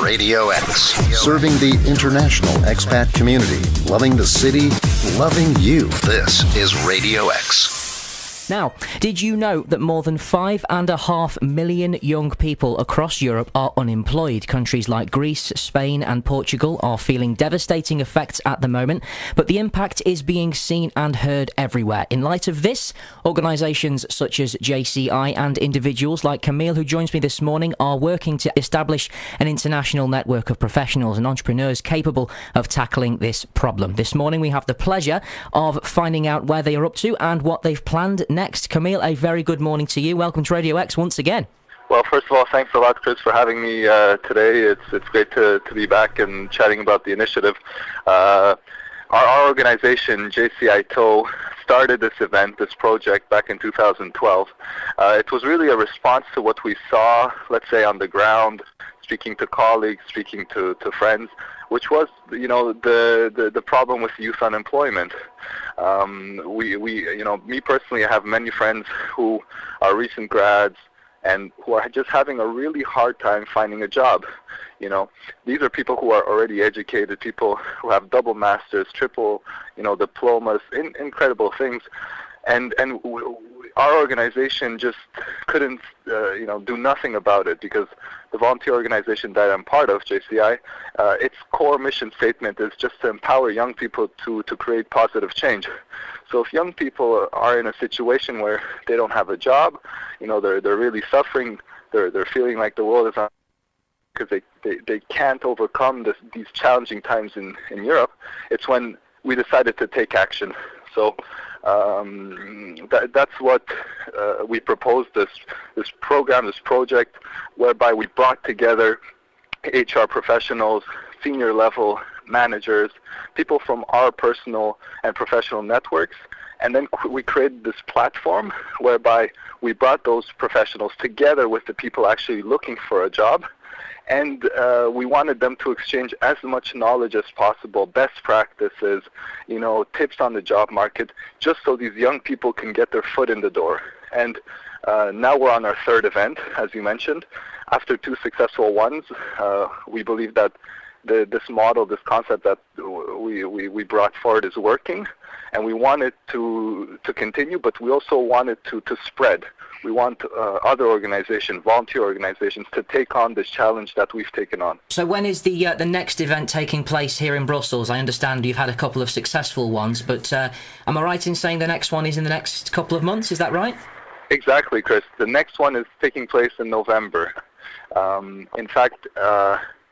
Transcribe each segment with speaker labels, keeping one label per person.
Speaker 1: Radio X. Serving the international expat community. Loving the city. Loving you. This is Radio X.
Speaker 2: Now, did you know that more than 5.5 million young people across Europe are unemployed? Countries like Greece, Spain and Portugal are feeling devastating effects at the moment, but the impact is being seen and heard everywhere. In light of this, organisations such as JCI and individuals like Kamil, who joins me this morning, are working to establish an international network of professionals and entrepreneurs capable of tackling this problem. This morning we have the pleasure of finding out where they are up to and what they've planned next. Kamil, a very good morning to you. Welcome to Radio X once again.
Speaker 3: Well, first of all, thanks a lot, Chris, for having me today. It's great to be back and chatting about the initiative. Our organization, JCI TOW, started this event, this project, back in 2012. It was really a response to what we saw, let's say, on the ground, speaking to colleagues, speaking to friends, which was, the problem with youth unemployment. Me personally, I have many friends who are recent grads and who are just having a really hard time finding a job. These are people who are already educated, people who have double masters, triple, diplomas, incredible things. And our organization just couldn't, do nothing about it, because the volunteer organization that I'm part of, JCI, its core mission statement is just to empower young people to create positive change. So if young people are in a situation where they don't have a job, they're really suffering, they're feeling like the world is on, because they can't overcome these challenging times in Europe, it's when we decided to take action. So that's what we proposed, this program, this project, whereby we brought together HR professionals, senior level managers, people from our personal and professional networks, and then we created this platform whereby we brought those professionals together with the people actually looking for a job. And we wanted them to exchange as much knowledge as possible, best practices, tips on the job market, just so these young people can get their foot in the door. And now we're on our third event, as you mentioned. After two successful ones, we believe that this model, this concept that we brought forward is working, and we want it to continue, but we also want it to spread. We want other organizations, volunteer organizations, to take on this challenge that we've taken on.
Speaker 2: So when is the next event taking place here in Brussels? I understand you've had a couple of successful ones, but am I right in saying the next one is in the next couple of months? Is that right?
Speaker 3: Exactly, Chris. The next one is taking place in November. In fact,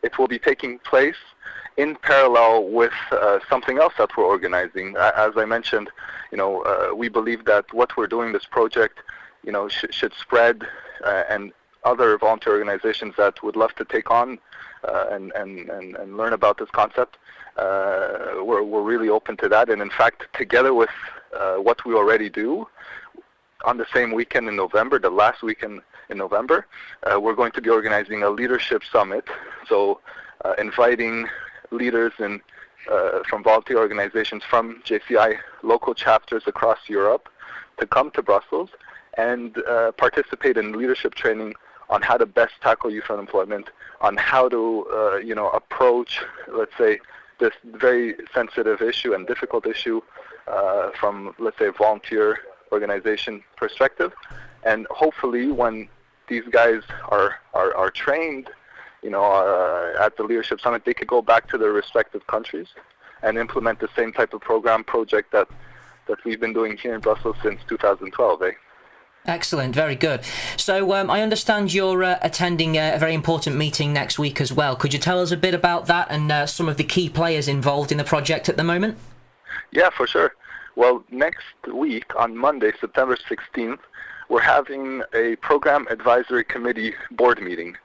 Speaker 3: it will be taking place in parallel with something else that we're organizing. As I mentioned, we believe that what we're doing, this project, should spread, and other volunteer organizations that would love to take on and learn about this concept, we're really open to that. And in fact, together with what we already do, on the same weekend in November, the last weekend in November, we're going to be organizing a leadership summit. So inviting leaders from volunteer organizations from JCI local chapters across Europe to come to Brussels and participate in leadership training on how to best tackle youth unemployment, on how to approach, let's say, this very sensitive issue and difficult issue from, let's say, a volunteer organization perspective. And hopefully when these guys are trained, at the Leadership Summit, they could go back to their respective countries and implement the same type of project that we've been doing here in Brussels since 2012,
Speaker 2: Excellent, very good. So I understand you're attending a very important meeting next week as well. Could you tell us a bit about that and some of the key players involved in the project at the moment?
Speaker 3: Yeah, for sure. Well, next week on Monday, September 16th, we're having a Program Advisory Committee board meeting.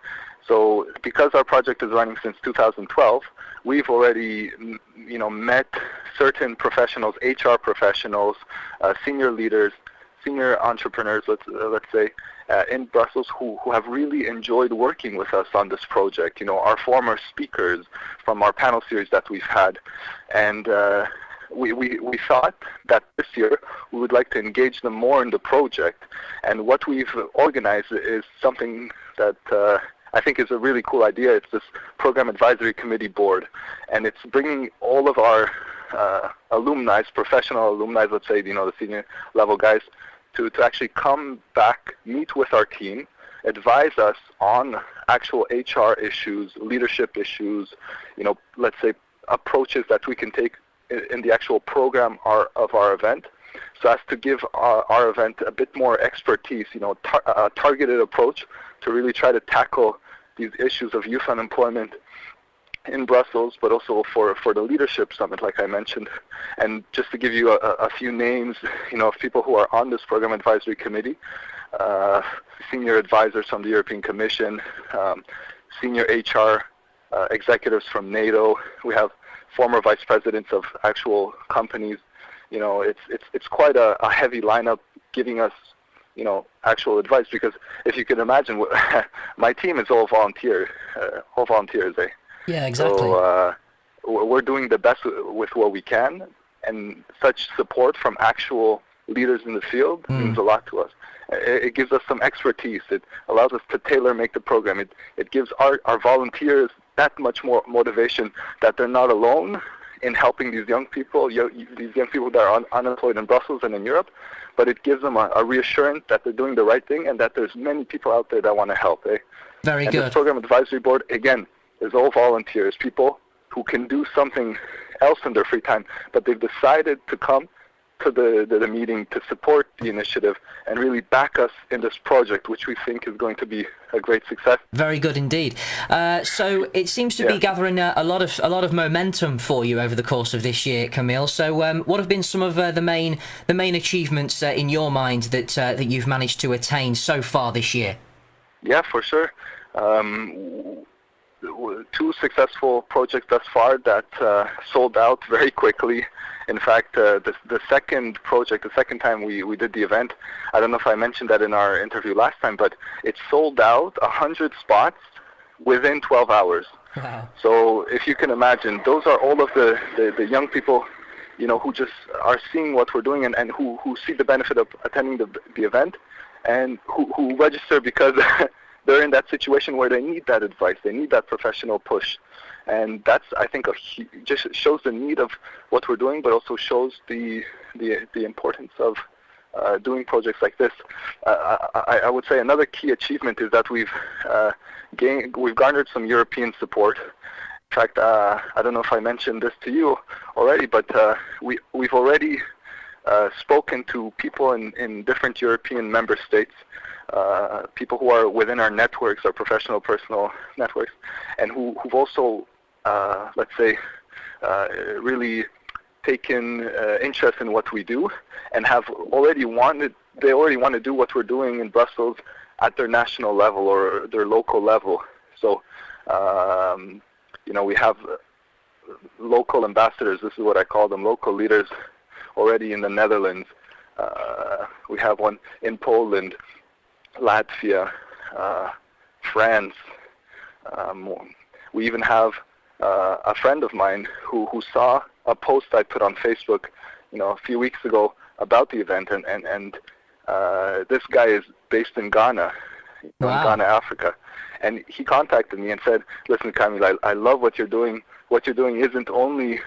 Speaker 3: So because our project is running since 2012, we've already, met certain professionals, HR professionals, senior leaders, senior entrepreneurs, let's say, in Brussels who have really enjoyed working with us on this project. Our former speakers from our panel series that we've had. And we thought that this year we would like to engage them more in the project. And what we've organized is something that I think is a really cool idea. It's this Program Advisory Committee board, and it's bringing all of our alumni, professional alumni, let's say, the senior level guys, to actually come back, meet with our team, advise us on actual HR issues, leadership issues, let's say approaches that we can take in the actual program of our event, so as to give our event a bit more expertise, a targeted approach to really try to tackle these issues of youth unemployment in Brussels, but also for the leadership summit, like I mentioned. And just to give you a few names, of people who are on this program advisory committee, senior advisors from the European Commission, senior HR executives from NATO. We have former vice presidents of actual companies. It's quite a heavy lineup, giving us actual advice, because if you can imagine, my team is all volunteers.
Speaker 2: Yeah, exactly.
Speaker 3: So we're doing the best with what we can, and such support from actual leaders in the field means a lot to us. It gives us some expertise. It allows us to tailor-make the program. It gives our volunteers that much more motivation that they're not alone in helping these young people that are unemployed in Brussels and in Europe, but it gives them a reassurance that they're doing the right thing and that there's many people out there that want to help.
Speaker 2: Very good.
Speaker 3: This program advisory board, again, is all volunteers, people who can do something else in their free time, but they've decided to come to the meeting to support the initiative and really back us in this project, which we think is going to be a great success.
Speaker 2: Very good indeed. So it seems to be gathering a lot of momentum for you over the course of this year, Kamil. So what have been some of the main achievements in your mind that you've managed to attain so far this year? Yeah,
Speaker 3: for sure. 2 successful projects thus far that sold out very quickly. In fact, the second project, the second time we did the event, I don't know if I mentioned that in our interview last time, but it sold out 100 spots within 12 hours.
Speaker 2: Wow.
Speaker 3: So if you can imagine, those are all of the young people, who just are seeing what we're doing and who see the benefit of attending the event, and who register because they're in that situation where they need that advice, they need that professional push. And that's, I think, just shows the need of what we're doing, but also shows the importance of doing projects like this. I would say another key achievement is that we've garnered some European support. In fact, I don't know if I mentioned this to you already, but we've already spoken to people in different European member states, people who are within our networks, our professional, personal networks, and who've also, let's say, really taken interest in what we do, and they already want to do what we're doing in Brussels at their national level or their local level. So, we have local ambassadors, this is what I call them, local leaders already in the Netherlands. We have one in Poland, Latvia, France. We even have a friend of mine who saw a post I put on Facebook, a few weeks ago about the event, and this guy is based in Ghana,
Speaker 2: Wow.
Speaker 3: in Ghana, Africa, and he contacted me and said, "Listen, Kamil, I love what you're doing. What you're doing isn't only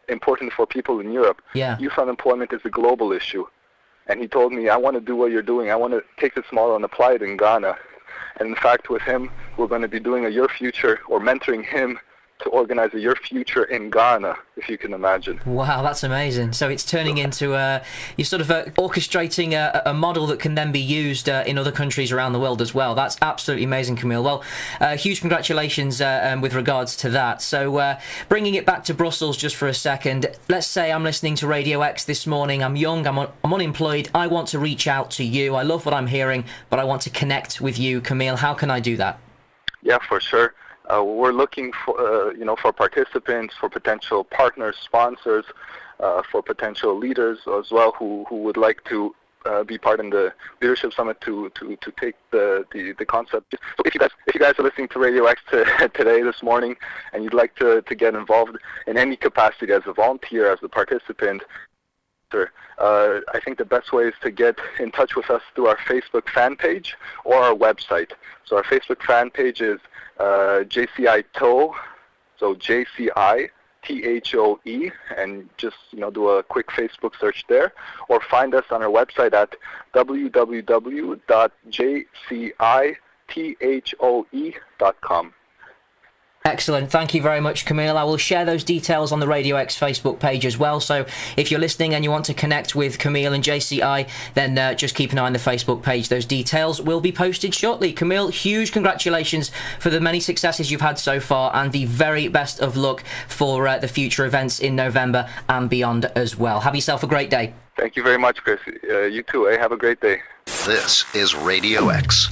Speaker 3: important for people in Europe.
Speaker 2: Yeah.
Speaker 3: Youth unemployment is a global issue." And he told me, "I want to do what you're doing. I want to take this model and apply it in Ghana." And in fact, with him, we're going to be doing a Your Future, or mentoring him to organize a Your Future in Ghana, if you can imagine.
Speaker 2: Wow, that's amazing. So it's turning into you're sort of orchestrating a model that can then be used in other countries around the world as well. That's absolutely amazing, Kamil. Well, huge congratulations with regards to that. So bringing it back to Brussels just for a second, let's say I'm listening to Radio X this morning. I'm young, I'm unemployed. I want to reach out to you. I love what I'm hearing, but I want to connect with you, Kamil. How can I do that?
Speaker 3: Yeah, for sure. We're looking for, for participants, for potential partners, sponsors, for potential leaders as well who would like to be part in the leadership summit to take the concept. So if you guys are listening to Radio X today, this morning, and you'd like to get involved in any capacity as a volunteer, as a participant, Sure. I think the best way is to get in touch with us through our Facebook fan page or our website. So our Facebook fan page is JCI TOE, so JCI THOE, and just do a quick Facebook search there, or find us on our website at www.jcithoe.com.
Speaker 2: Excellent. Thank you very much, Kamil. I will share those details on the RadioX Facebook page as well. So if you're listening and you want to connect with Kamil and JCI, then just keep an eye on the Facebook page. Those details will be posted shortly. Kamil, huge congratulations for the many successes you've had so far, and the very best of luck for the future events in November and beyond as well. Have yourself a great day.
Speaker 3: Thank you very much, Chris. You too. Have a great day.
Speaker 1: This is Radio X.